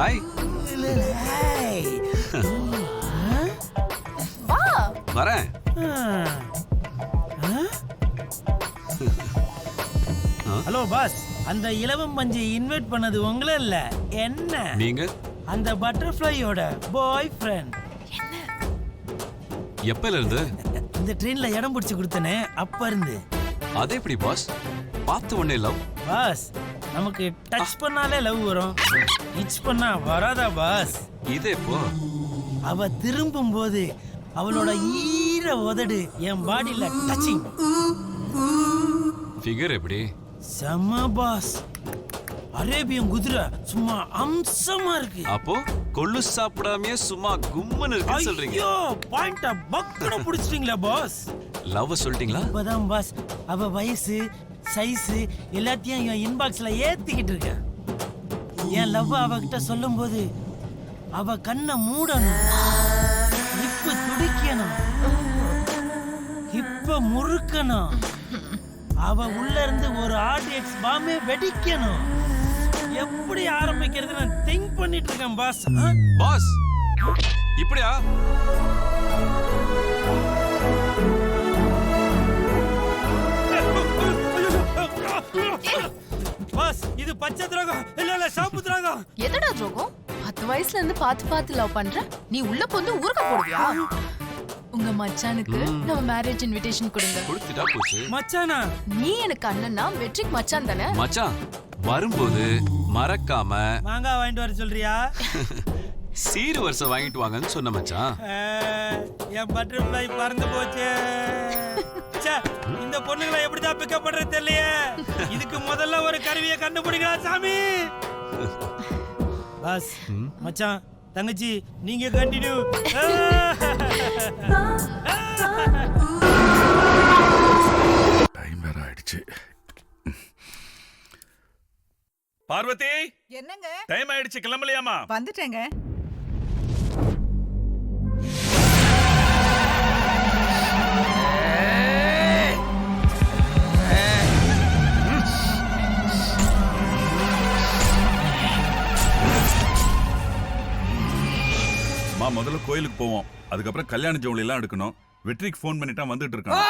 Hi. வா. வரேன். Hello boss, அந்த இலவம் பஞ்சு இன்வைட் பண்ணது உங்களே இல்ல என்ன? நீங்க அந்த பட்டர்ஃப்ளையோட பாய் ஃப்ரெண்ட். எப்பல இருந்து? இந்த ட்ரெயின்ல இடம் பிடிச்சு கொடுத்தனே அப்ப இருந்து. அதே எப்படி பாஸ்? பார்த்த உடனே லவ்? பாஸ், நமக்கு டச் பண்ணாலே லவ் வரும், டச் பண்ணா வராதா பாஸ்? இதே போ. அவ திரும்பும் போது அவளோட ஈர உதடு என் பாடியில டச்சிங். ஃபிகர் எப்படி? செம்ம பாஸ், அரேபியன் குதிரை சும்மா அம்சமா இருக்கு. அப்போ கொள்ளு சாப்பிடாமயே சும்மா கும்மன்னு இருக்குன்னு சொல்றீங்க? ஐயோ, பாயிண்ட பக்கன புடிச்சிட்டீங்களா பாஸ்? லவ் சொல்லிட்டீங்களா? இப்பதான் பாஸ் அவ வயசு சைஸ் எல்லாத்தையும் என் இன்பாக்ஸ்ல ஏத்திக்கிட்டு இருக்கேன். என் லவ் அவகிட்ட சொல்லும் போது அவ கண்ணை மூடணும், இப்ப துடிக்கணும், இப்ப முறுக்கணும், அவ உள்ள இருந்து ஒரு ஆர்டிஎக்ஸ் பாம்பே வெடிக்கணும். எப்படி ஆரம்பிக்கிறது நான் திங்க் பண்ணிட்டு இருக்கேன் பாஸ். பாஸ் இப்படியா? பாஸ், இது பச்சை திராகம் இல்ல சாப்பு திராகம். எதடா துரோகம்? 10 வயசுல இருந்து பார்த்து லவ் பண்ற நீ உள்ள பொந்து ஊர்க்க போடுவியா? உங்க மச்சானுக்கு நம்ம மேரேஜ் இன்விடேஷன் கொடுங்க. கொடுத்துட்டா போச்சு. மச்சானா? நீ எனக்கு அண்ணனா, வெற்றிக் மச்சான் தானே? மச்சான் வரும்போது மறக்காம மாங்காய் வாங்கிட்டு வர சொல்றியா? சீர் வருஷம் வாங்கிட்டு வாங்கன்னு சொன்ன மச்சான். என் பட்டர்ஃப்ளை பறந்து போச்சு. இந்த பொண்ணுங்களை எப்படிதான் பிக்கப் பண்றது தெரியலையே. இதுக்கு முதல்ல ஒரு கருவியை கண்டுபிடிக்கலாம் சாமி. பாஸ், மச்சான், தங்கச்சி, நீங்க கண்டினியூ. டைம் வேற ஆயிடுச்சு. பார்வதி, என்னங்க? டைம் ஆயிடுச்சு, கிளம்பலையாமா? வந்துட்டேங்க. முதல்ல கோயிலுக்கு போவோம், அதுக்கப்புறம் கல்யாண ஜவுளி எல்லாம் எடுக்கணும். வெற்றிக்கு ஃபோன் பண்ணிட்டா வந்துட்டு இருக்கான்.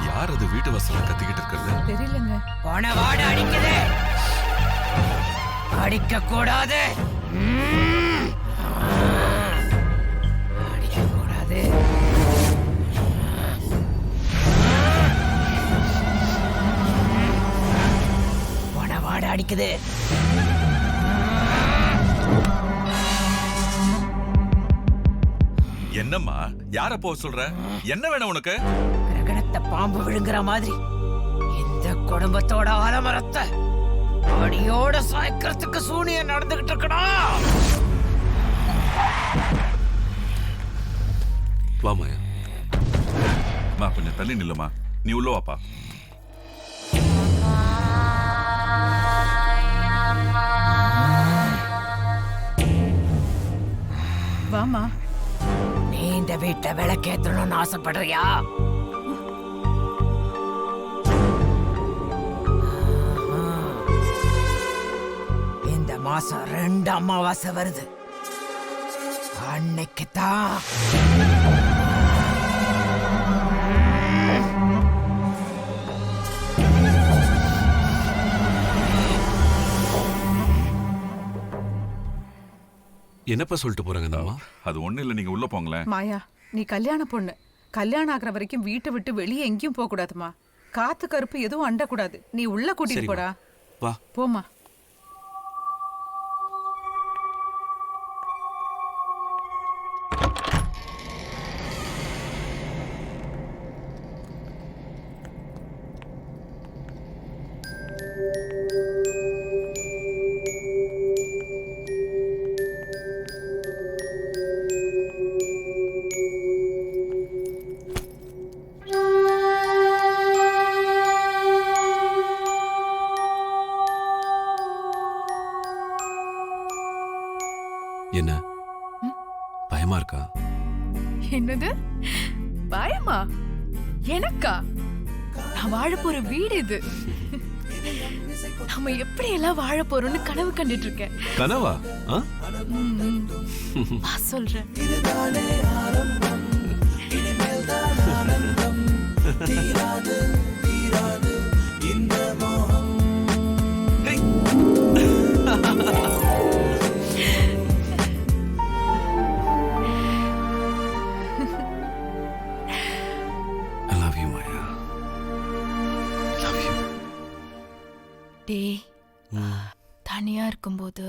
யார் அது வீட்டு வாசல்ல கத்திக்கிட்டு இருக்கிறது? தெரியலங்க. போன வாட அடிக்குது, அடிக்க கூடாது, அடிக்க கூடாது. போன வாட அடிக்குது. என்னம்மா, யார போக சொல்ற? என்ன வேணும் உனக்கு? கிரகணத்தை பாம்பு விழுங்குற மாதிரி இந்த குடும்பத்தோட ஆலமரத்தை அடியோட சாய்க்கிறதுக்கு சூனியம் நடந்துகிட்டு இருக்கடா. வாமாயா. கொஞ்சம் தள்ளி நில்லுமா, நீ உள்ள வாப்பா. வாமா. நீ இந்த வீட்டை விளக்கேற்றணும்னு ஆசைப்படுறியா? இந்த மாசம் 2 அமாவாசை வருது, அன்னைக்கு தான் என்னப்பா சொல்லிட்டு போறாங்க இந்த அம்மா? அது ஒண்ணு இல்ல, நீங்க உள்ள போங்களேன். மாயா, நீ கல்யாண பொண்ணு. கல்யாணம் ஆகுற வரைக்கும் வீட்டை விட்டு வெளியே எங்கேயும் போக கூடாதுமா. காத்து கருப்பு எதுவும் அண்டக்கூடாது. நீ உள்ள கூட்டிட்டு போடா. வா போமா. என்ன பயமா இருக்கா? என்னது பயமா? எனக்கா? நான் வாழ போற வீடு இது. நம்ம எப்படி எல்லாம் வாழ போறோம்னு கனவு கண்டுட்டு இருக்கேன். கனவா? வா சொல்றேன். I love you, Maya. Love you. டேய், தனியா இருக்கும்போது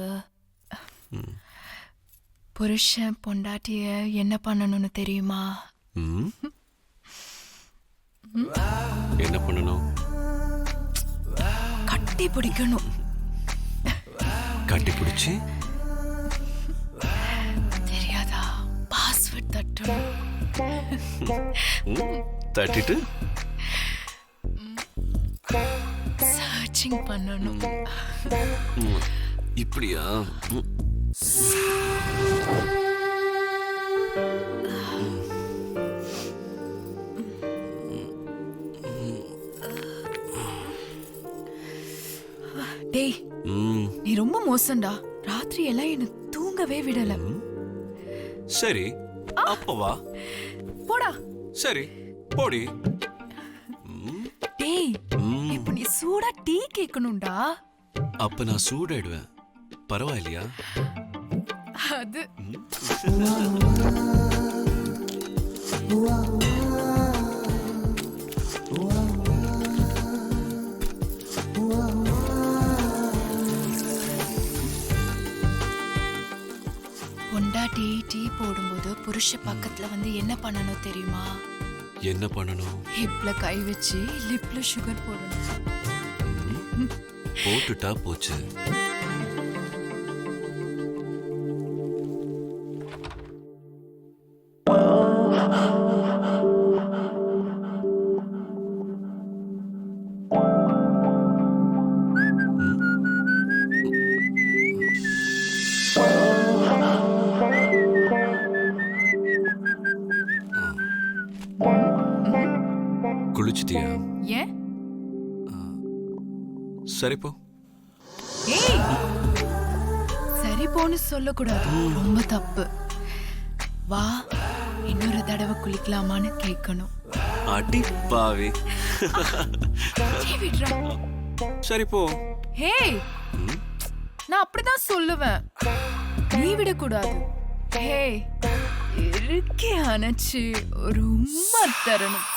புருஷன் பொண்டாட்டிய என்ன பண்ணணும்னு தெரியுமா? என்ன பண்ணணும்? கட்டி பிடிக்கணும். கட்டி பிடிச்சி தெரியாதா? பாஸ்வேர்ட் தட்டணும். தட்டிட்டு சர்ச்சிங் பண்ணணும். இப்படியா? டேய், நீ ரொம்ப மோசம்டா. ராத்திரி எல்லாம் என்ன தூங்கவே விடல. சரி, அப்ப வா. போடா. சரி, போடி. டேய், இப்ப நீ சூடா டீ கேட்கணும்டா. அப்ப நான் சூடாயிடுவேன். பரவாயில்லையா? அது பொண்டாட்டி டீ போடும்போது புருஷ பக்கத்துல வந்து என்ன பண்ணணும் தெரியுமா? என்ன பண்ணணும்? ஹிப்ல கை வச்சு லிப்ல சுகர் போடணும். போட்டுட்டா போச்சு. குளிச்சிட்டியா? ஏன்? சரி போ. ஏய், சரி போன்னு சொல்லக்கூடாது. ரொம்ப தப்பு. வா, இன்னொரு தடவை குளிக்கலாமான்னு கேட்கணும். அடி பாவி. சரி போ. ஹே, நான் அப்படிதான் சொல்லுவேன். நீ விடக்கூடாது. ஹே, இருக்கே அணைச்சு ஒரு உம்மா தரணும்.